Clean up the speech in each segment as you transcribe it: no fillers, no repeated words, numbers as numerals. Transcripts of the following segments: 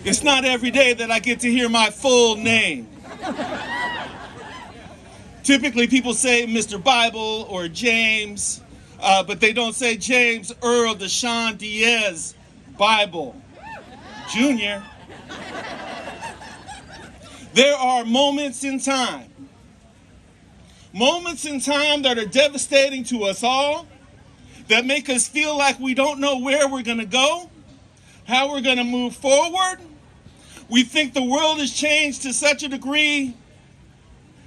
It's not every day that I get to hear my full name. Typically, people say Mr. Bible or James, but they don't say James Earl Deshaun Diaz Bible Jr. There are moments in time that are devastating to us all, that make us feel like we don't know where we're going to go, how we're going to move forward. We think the world has changed to such a degree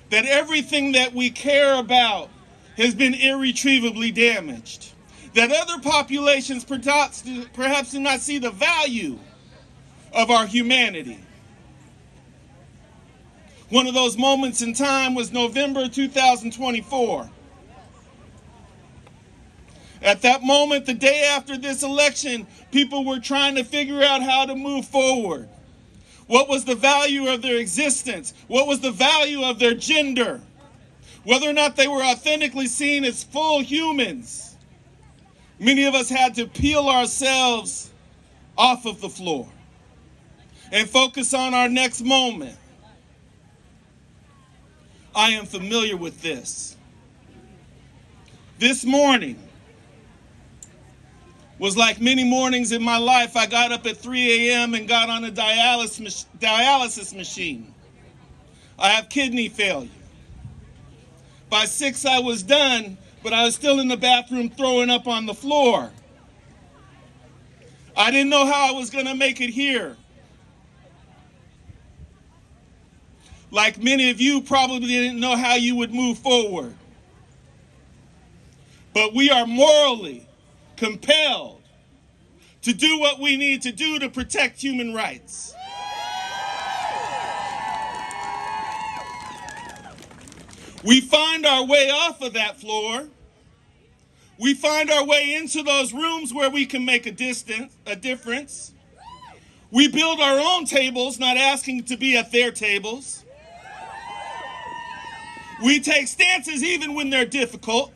that everything that we care about has been irretrievably damaged, that other populations perhaps do not see the value of our humanity. One of those moments in time was November 2024. At that moment, the day after this election, people were trying to figure out how to move forward. What was the value of their existence? What was the value of their gender? Whether or not they were authentically seen as full humans. Many of us had to peel ourselves off of the floor and focus on our next moment. I am familiar with this. This morning was like many mornings in my life. I got up at 3 a.m. and got on a dialysis machine. I have kidney failure. By 6, I was done, but I was still in the bathroom throwing up on the floor. I didn't know how I was going to make it here. Like many of you probably didn't know how you would move forward. But we are morally compelled to do what we need to do to protect human rights. We find our way off of that floor. We find our way into those rooms where we can make a difference. We build our own tables, not asking to be at their tables. We take stances even when they're difficult.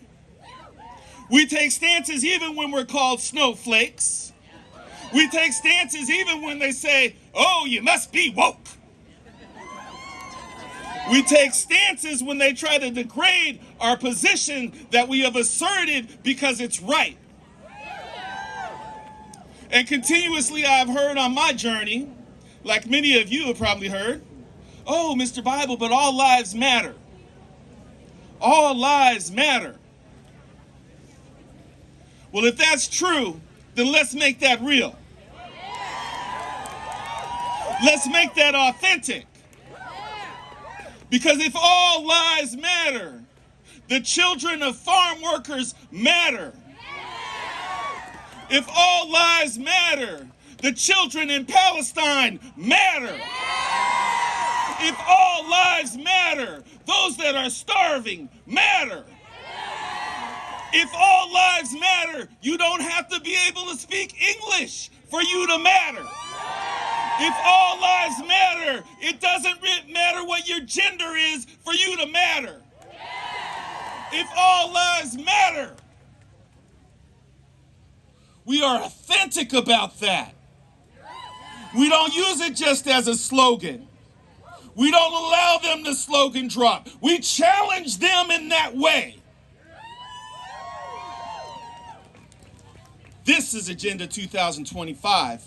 We take stances even when we're called snowflakes. We take stances even when they say, "Oh, you must be woke." We take stances when they try to degrade our position that we have asserted because it's right. And continuously I've heard on my journey, like many of you have probably heard, "Oh, Mr. Bible, but all lives matter. All lives matter." Well, if that's true, then let's make that real. Let's make that authentic. Because if all lives matter, the children of farm workers matter. If all lives matter, the children in Palestine matter. If all lives matter, those that are starving matter. If all lives matter, you don't have to be able to speak English for you to matter. If all lives matter, it doesn't matter what your gender is for you to matter. If all lives matter, we are authentic about that. We don't use it just as a slogan. We don't allow them to slogan drop. We challenge them in that way. This is Agenda 2025.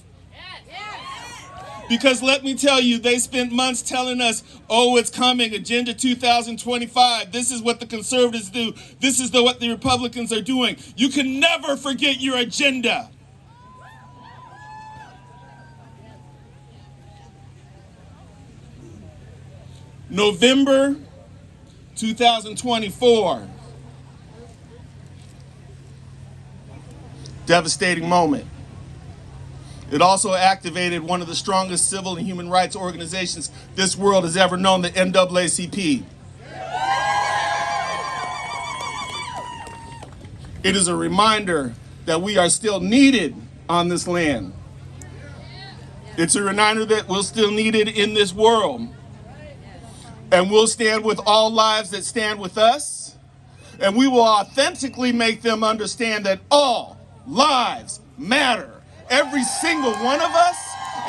Because let me tell you, they spent months telling us, "Oh, it's coming, Agenda 2025. This is what the conservatives do. This is what the Republicans are doing." You can never forget your agenda. November 2024. Devastating moment. It also activated one of the strongest civil and human rights organizations this world has ever known, the NAACP. It is a reminder that we are still needed on this land. It's a reminder that we're still needed in this world. And we'll stand with all lives that stand with us. And we will authentically make them understand that all lives matter. Every single one of us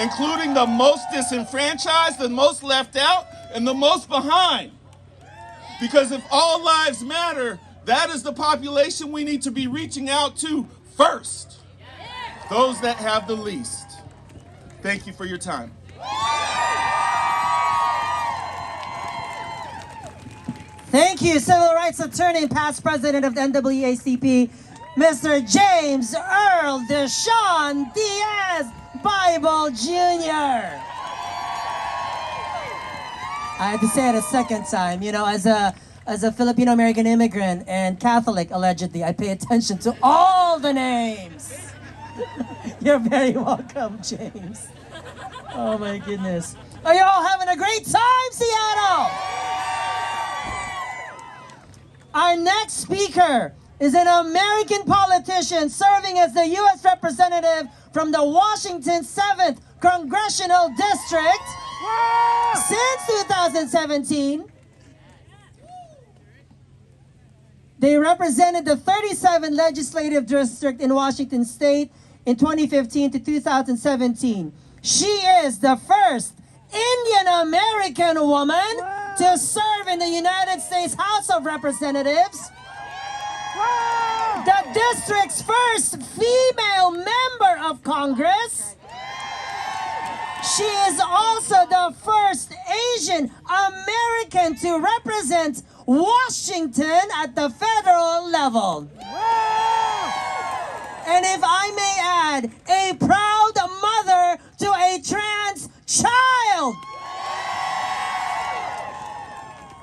including the most disenfranchised, the most left out, and the most behind. Because if all lives matter, that is the population we need to be reaching out to first. Those that have the least. Thank you for your time. Thank you, civil rights attorney and past president of the NAACP, Mr. James Earl Deshawn Diaz Bible Jr. I had to say it a second time. You know, as a Filipino-American immigrant and Catholic, allegedly, I pay attention to all the names. You're very welcome, James. Oh my goodness. Are you all having a great time, Seattle? Our next speaker is an American politician serving as the U.S. representative from the Washington 7th Congressional District since 2017. They represented the 37th legislative district in Washington State in 2015 to 2017. She is the first Indian American woman to serve in the United States House of Representatives. The district's first female member of Congress. She is also the first Asian American to represent Washington at the federal level. And if I may add, a proud mother to a trans child.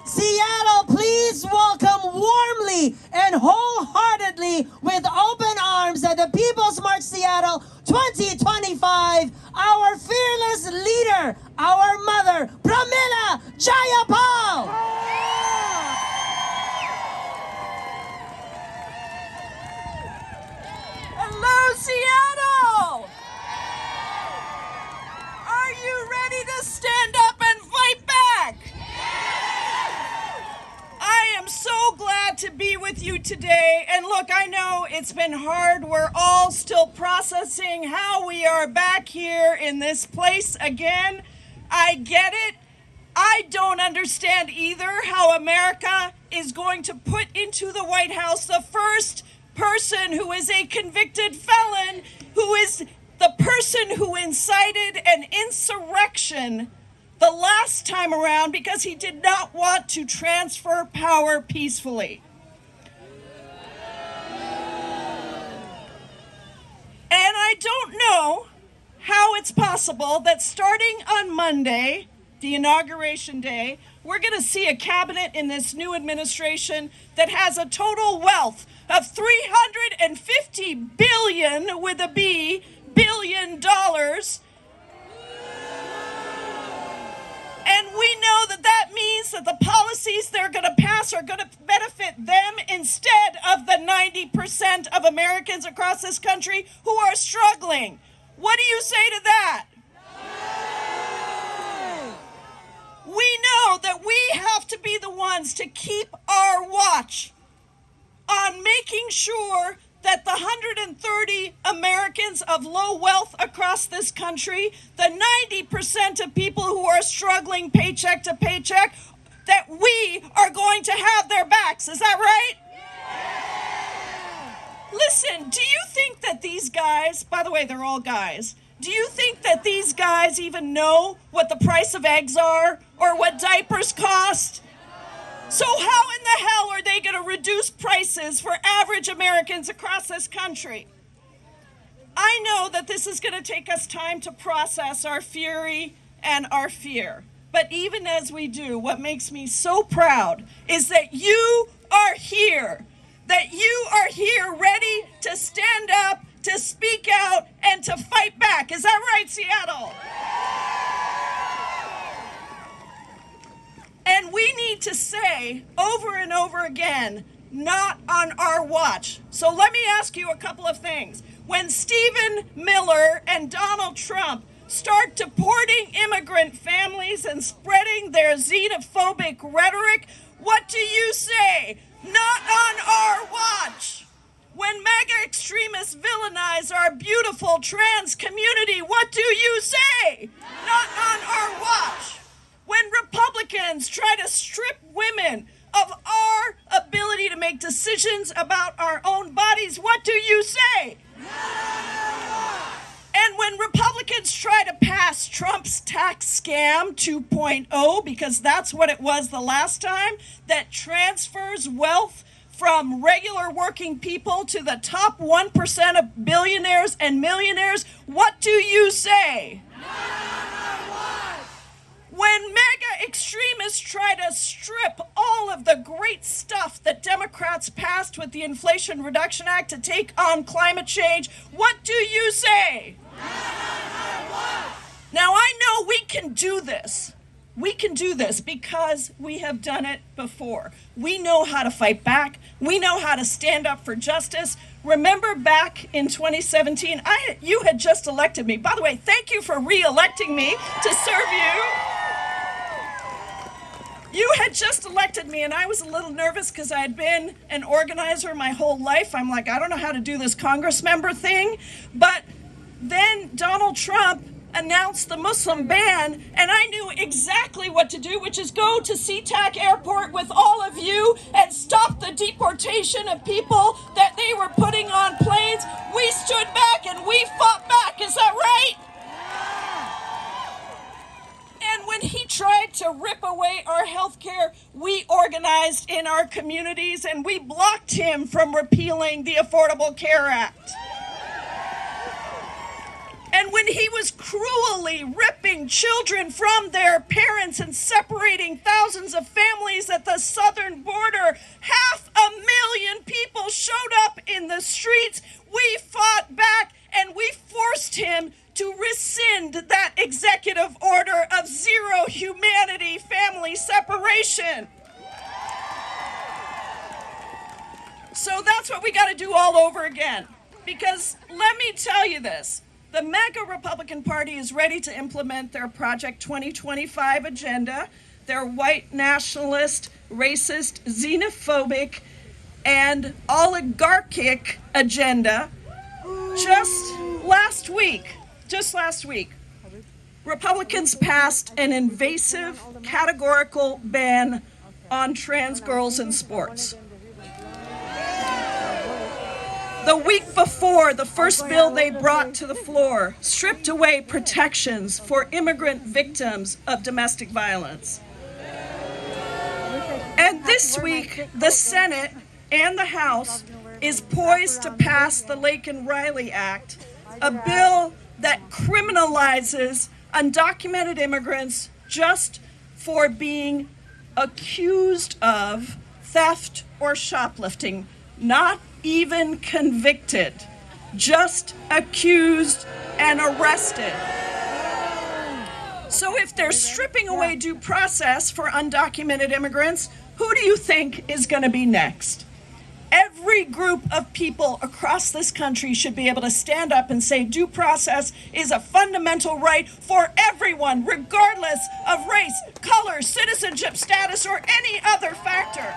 Seattle, please welcome warmly and wholeheartedly with open arms at the People's March Seattle 2025, our fearless leader, our mother, Pramila Jayapal. Hello, Seattle! Are you ready to stand up and fight back? I am so glad to be with you today. And look, I know it's been hard. We're all still processing how we are back here in this place again. I get it. I don't understand either how America is going to put into the White House the first person who is a convicted felon, who is the person who incited an insurrection the last time around because he did not want to transfer power peacefully. And I don't know how it's possible that starting on Monday, the inauguration day, we're going to see a cabinet in this new administration that has a total wealth of $350 billion with a B, billion dollars. And we know that that means that the policies they're going to pass are going to benefit them instead of the 90% of Americans across this country who are struggling. What do you say to that? We know that we have to be the ones to keep our watch on making sure that the 130 Americans of low wealth across this country, the 90% of people who are struggling paycheck to paycheck, that we are going to have their backs. Is that right? Yeah. Listen, do you think that these guys, by the way, they're all guys, do you think that these guys even know what the price of eggs are or what diapers cost? So how in the hell are they going to reduce prices for average Americans across this country? I know that this is going to take us time to process our fury and our fear. But even as we do, what makes me so proud is that you are here. That you are here ready to stand up, to speak out, and to fight back. Is that right, Seattle? And we need to say over and over again, not on our watch. So let me ask you a couple of things. When Stephen Miller and Donald Trump start deporting immigrant families and spreading their xenophobic rhetoric, what do you say? Not on our watch. When MAGA extremists villainize our beautiful trans community, what do you say? Not on our watch. When Republicans try to strip women of our ability to make decisions about our own bodies, what do you say? And when Republicans try to pass Trump's tax scam 2.0, because that's what it was the last time, that transfers wealth from regular working people to the top 1% of billionaires and millionaires, what do you say? When MAGA extremists try to strip all of the great stuff that Democrats passed with the Inflation Reduction Act to take on climate change, what do you say? Now, I know we can do this. We can do this because we have done it before. We know how to fight back. We know how to stand up for justice. Remember back in 2017, you had just elected me. By the way, thank you for re-electing me to serve you. You had just elected me, and I was a little nervous because I had been an organizer my whole life. I'm like, I don't know how to do this Congress member thing. But then Donald Trump announced the Muslim ban, and I knew exactly what to do, which is go to SeaTac Airport with all of you and stop the deportation of people that they were putting on planes. We stood back and we fought back. Is that right? And when he tried to rip away our health care, we organized in our communities and we blocked him from repealing the Affordable Care Act. And when he was cruelly ripping children from their parents and separating thousands of families at the southern border, 500,000 people showed up in the streets. We fought back and we forced him to rescind that executive order of zero humanity family separation. So that's what we got to do all over again. Because let me tell you this. The MAGA Republican Party is ready to implement their Project 2025 agenda, their white nationalist, racist, xenophobic, and oligarchic agenda. Just last week, Republicans passed an invasive, categorical ban on trans girls in sports. The week before, the first bill they brought to the floor stripped away protections for immigrant victims of domestic violence. And this week, the Senate and the House is poised to pass the Laken Riley Act, a bill that criminalizes undocumented immigrants just for being accused of theft or shoplifting, not even convicted, just accused and arrested. So if they're stripping away due process for undocumented immigrants, who do you think is going to be next? Every group of people across this country should be able to stand up and say due process is a fundamental right for everyone, regardless of race, color, citizenship status, or any other factor.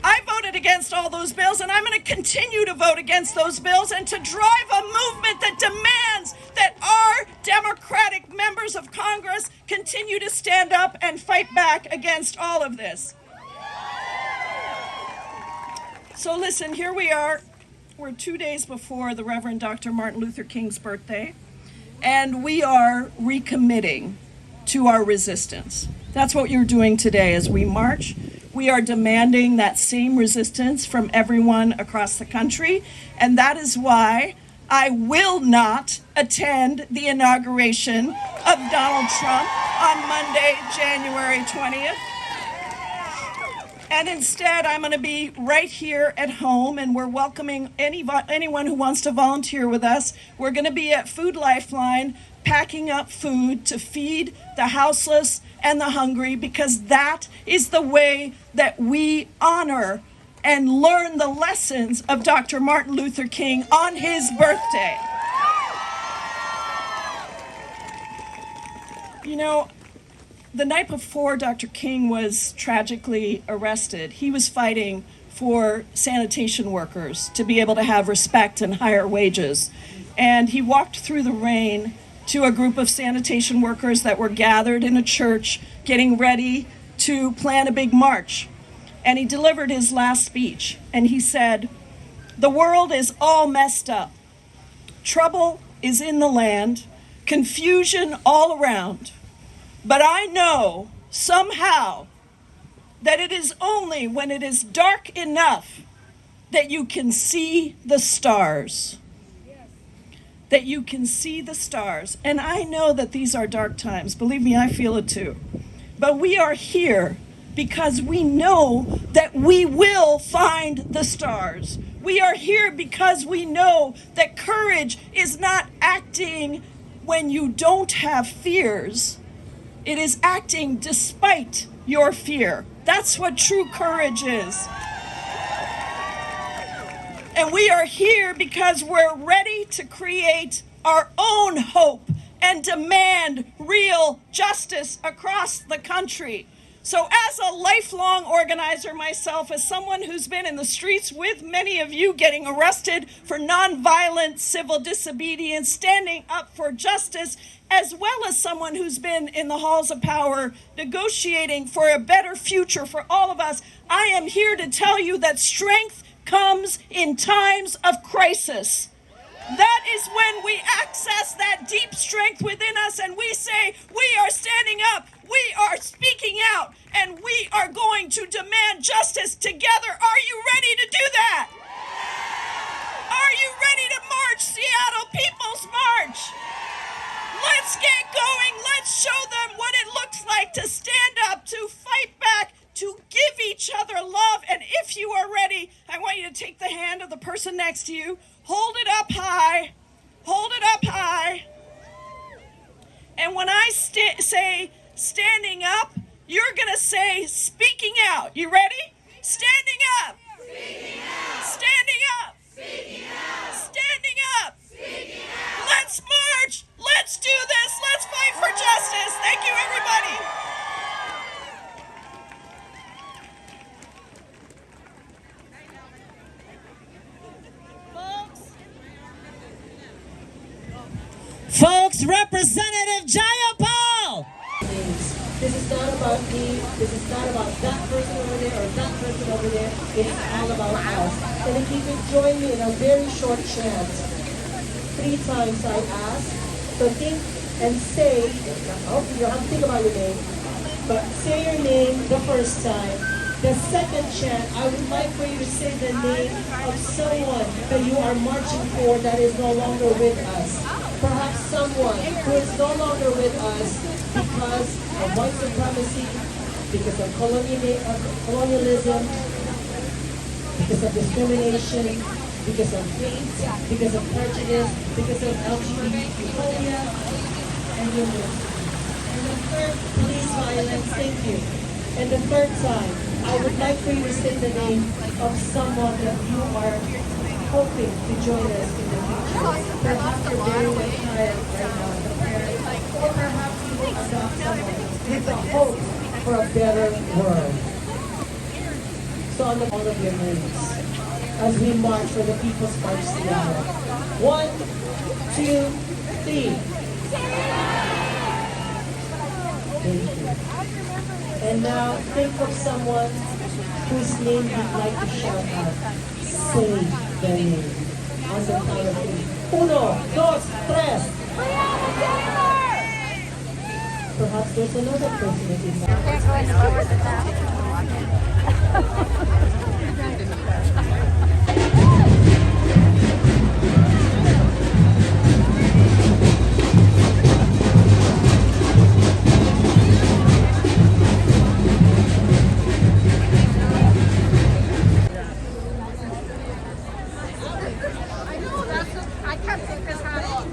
I voted against all those bills, and I'm going to continue to vote against those bills and to drive a movement that demands that our Democratic members of Congress continue to stand up and fight back against all of this. So listen, here we are. We're 2 days before the Reverend Dr. Martin Luther King's birthday, and we are recommitting to our resistance. That's what you're doing today as we march. We are demanding that same resistance from everyone across the country, and that is why I will not attend the inauguration of Donald Trump on Monday, January 20th. And instead, I'm going to be right here at home, and we're welcoming anyone who wants to volunteer with us. We're going to be at Food Lifeline, packing up food to feed the houseless and the hungry, because that is the way that we honor and learn the lessons of Dr. Martin Luther King on his birthday. You know, the night before Dr. King was tragically arrested, he was fighting for sanitation workers to be able to have respect and higher wages. And he walked through the rain to a group of sanitation workers that were gathered in a church getting ready to plan a big march. And he delivered his last speech. And he said, "The world is all messed up. Trouble is in the land, confusion all around. But I know somehow that it is only when it is dark enough that you can see the stars." That you can see the stars. And I know that these are dark times. Believe me, I feel it too. But we are here because we know that we will find the stars. We are here because we know that courage is not acting when you don't have fears. It is acting despite your fear. That's what true courage is. And we are here because we're ready to create our own hope and demand real justice across the country. So as a lifelong organizer myself, as someone who's been in the streets with many of you getting arrested for nonviolent civil disobedience, standing up for justice, as well as someone who's been in the halls of power negotiating for a better future for all of us, I am here to tell you that strength comes in times of crisis. That is when we access that deep strength within us and we say, we are standing up, we are speaking out, and we are going to demand justice together. Are you ready to do that? Are you ready to march, Seattle People's March? Let's get going. Let's show them what it looks like to stand up, to fight back, to give each other love. And if you are ready, I want you to take the hand of the person next to you. Hold it up high. Hold it up high. And when I say standing up, you're going to say speaking out. You ready? Standing up. Speaking out. Standing up. Speaking out. Standing up. Speaking out. Let's march. Let's do this. Let's fight for justice. Thank you, everybody. Folks, Representative Jayapal! This is not about me, this is not about that person over there or that person over there. It is all about us. And if you could join me in a very short chant. 3 times I ask. So think and say, oh, you don't have to think about your name, but say your name the first time. The second chant, I would like for you to say the name of someone that you are marching for that is no longer with us. Perhaps someone who is no longer with us because of white supremacy, because of colonialism, because of discrimination, because of hate, because of prejudice, because of LGBT phobia, and human. And the third, police violence, thank you. And the third time, I would like for you to say the name of someone that you are hoping to join us in the future. Perhaps you're burying a child right now as a parent, or perhaps you will adopt someone with the hope for a better world. So on all of your names, as we march for the People's March Seattle. 1, 2, 3. Thank you. And now think of someone whose name you'd like to shout out. Say their name on the count of 3. 1, 2, 3. Perhaps there's another person that is I can't take this hat off.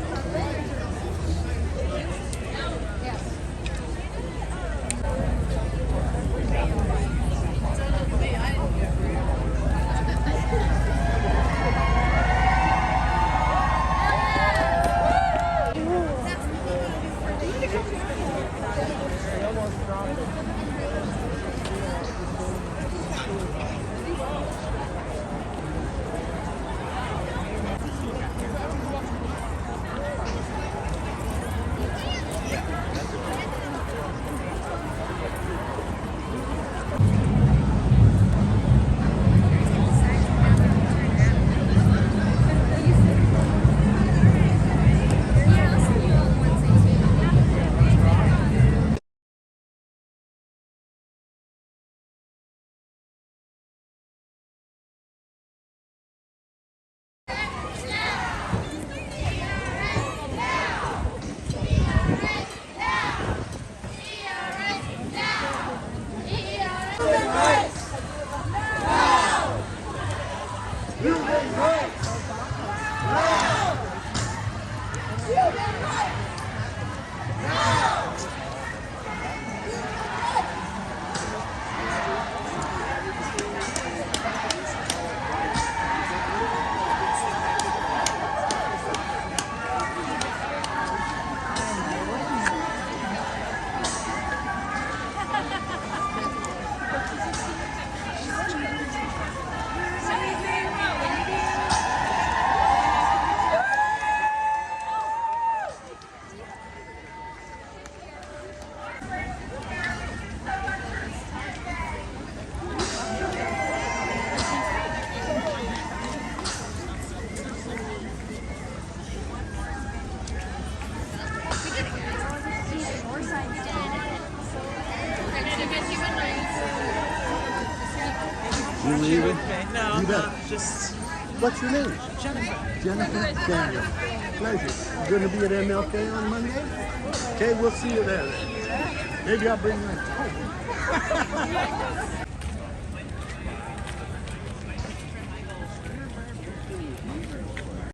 You leaving? No, You bet. just What's your name? Jennifer. Jennifer Daniel. Pleasure. You going to be at MLK on Monday? Okay, we'll see you there then. Maybe I'll bring my